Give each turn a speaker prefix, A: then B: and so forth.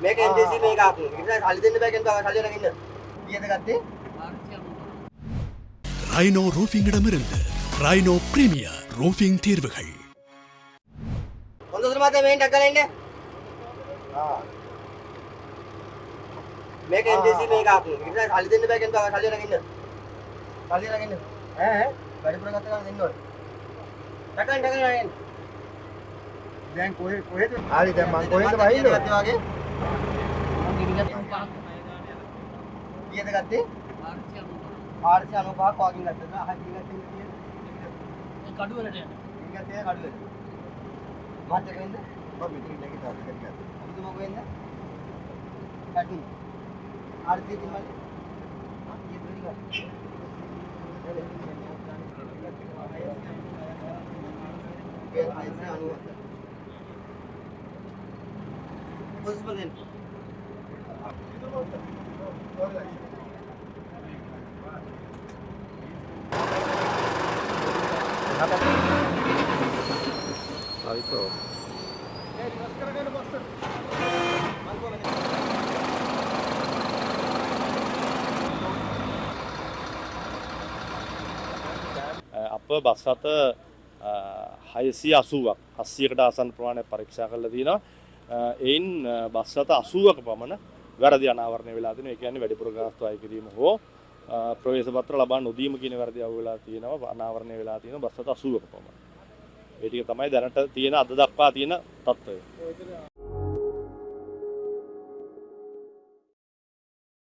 A: මේක NTC මේක ආපු. ඒක නිසා සල්ලි දෙන්න බෑ කියන බව සල්ලි අරගෙන ඉන්න. කීයද ගත්තේ?
B: ரைனோ ரூஃபிங்கிடமிருந்து ரைனோ பிரீமியர் ரூஃபிங் தீர்வுகள்.
A: හොඳට මතක මේන් ටක් කරලා ඉන්න. මේක NTC මේක ආපු. ඒක නිසා සල්ලි දෙන්න බෑ කියන බව සල්ලි අරගෙන ඉන්න. සල්ලි අරගෙන ඉන්න. වැඩිපුර ගත්ත ගමන් දෙන්න ඕනේ. ටක් කරලා එන්න. දැන් කොහෙද? හරි දැන් මම කොහෙද වහින්නේ? ගත්තා වගේ. කීයද ගත්තේ? 495ක් වගේ ගත්තා. අහක් ගත්තේ කීයද? ඒ කඩුව වලට යන්නේ. ඊගත්තේ කඩුව වලට. මාත් එක වෙන්න. මම මෙතන නැගිටලා ගත්තා. අමුතුම කොහෙන්ද? කඩු. ආර්ථික මල්ලි. කීයද වෙලි ගත්තා? Господин.
C: අප බස් රථ 680ක් 700කට ආසන්න ප්‍රමාණයක් පරීක්ෂා කරලා තියෙනවා. එයින් බස් රථ 80ක පමණ වැරදි අනාවරණය වෙලා තියෙනවා. ඒ කියන්නේ වැඩිපුර ගාස්තු අය කිරීම හෝ ප්‍රවේශ පත්‍ර ලබා නොදීම කියන වැරදි අහු වෙලා තියෙනවා. අනාවරණය වෙලා තියෙනවා බස් රථ 80ක පමණ. ඒ ටික තමයි දැනට තියෙන අද දක්වා තියෙන තත්ත්වය.